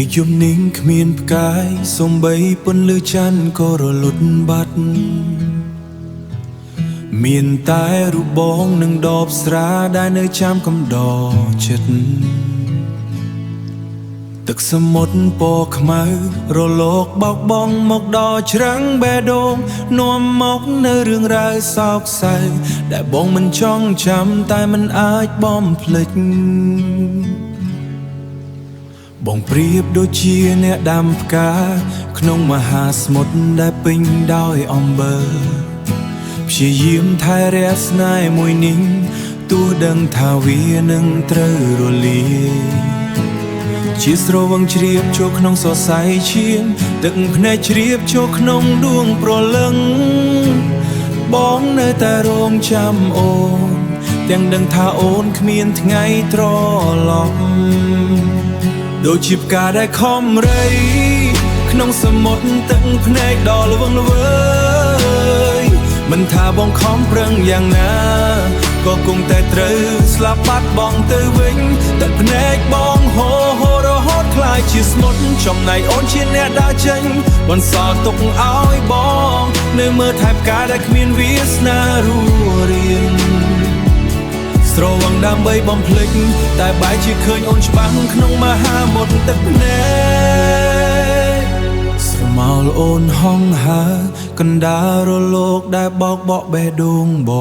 មេឃយប់នេះគ្មានផ្កាយសូម្បីពន្លឺច័ន្ទក៏រលត់បាត់មានតែរូបបងនឹងដបស្រាដែលនៅចាំកំដរចិត្តទឹកសមុទ្រពណ៌ខ្មៅរលកបោកបង់មកដល់ច្រាំងបេះដូងនាំមកនៅរឿងរ៉ាវសោកសៅដែលបងមិនចង់ចាំតែមិនអាចបំភ្លេចបងប្រៀបដូចជាអ្នកដាំផ្កាក្នុងមហាសមុទ្រដែលពេញដោយអំបិលព្យាយាមថែរក្សាស្នេហ៍មួយនេះទោះដឹងថាវានឹងត្រូវរលាយជាស្រវឹងជ្រាបចូលក្នុងសរសៃឈាមទឹកភ្នែកជ្រាបចូលក្នុងដួងព្រលឹងបងនៅតែរងចាំអូនទាំងដឹងថាអូនគ្មានថ្ងៃត្រឡប់ដូចជាផ្កាដែលខំរៃក្នុងសមុទ្រទឹកភ្នែកដ៏ល្វឹងល្វើយមិនថាបងខំប្រឹងយ៉ាងណាក៏គង់តែត្រូវស្លាប់បាត់បង់ទៅវិញទឹកភ្នែកបងហូររហូតខ្លាយជាស្មុតចំណែកអូនជាអ្នកដើរចេញបន្សល់ទុកឲ្យបងនៅមើលថែផ្កាដែលគ្មានវាសនារួរៀងស្រវឹងដើម្បីបំភ្លេចតែបែរជាឃើញអូនច្បាស់ក្នុងមហាមុទ្រទឹកភ្នែកស្រមោលអូនហង្ហើកណ្ដាលរលកដែលបោកបក់បេះដូងប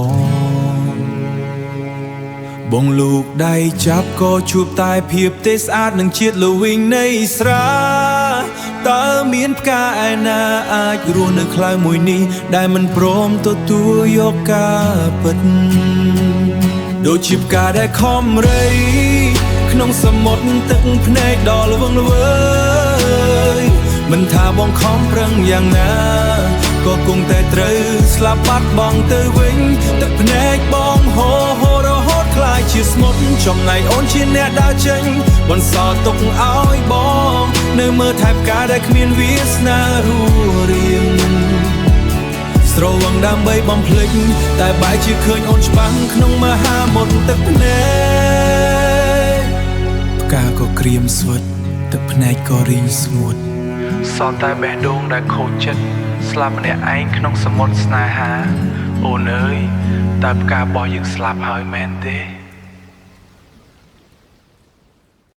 ងលូកដៃចាប់ក៏ជួបតែភាពទេស្អាតនឹងជាតិល្វីងនៃស្រាតើមានផ្កាឯណាអាចរស់នៅក្លៅមួយនេះដែលមិនព្រមទទួលយកការពិតដូចជាផ្កាដែលខំរៃក្នុងសមុទ្រទឹកភ្នែកដ៏ល្វឹងល្វើយមិនថាបងខំប្រឹងយ៉ាងណាក៏គង់តែត្រូវស្លាប់បាត់បង់ទៅវិញទឹកភ្នែកបងហូររហូតខ្លាយជាស្មុតចំណែកអូនជាអ្នកដើរចេញបន្សល់ទុកឲ្យបងនៅមើលថែផ្កាដែលគ្មានវាសនារួរៀងស្រវឹងដើម្បីបំភ្លេចតែបែរជាឃើញអូនច្បាស់ក្នុងមហាមុទ្រទឹកភ្នែកផ្កាក៏ក្រៀមស្វិតទឹកភ្នែកក៏រីងស្ងួតសល់តែបេះដូងដែលខូចចិត្តស្លាប់ម្នាក់ឯងក្នុងសមុទ្រស្នេហាអូនអើយតើផ្ការបស់យើងស្លាប់ហើយមែនទេ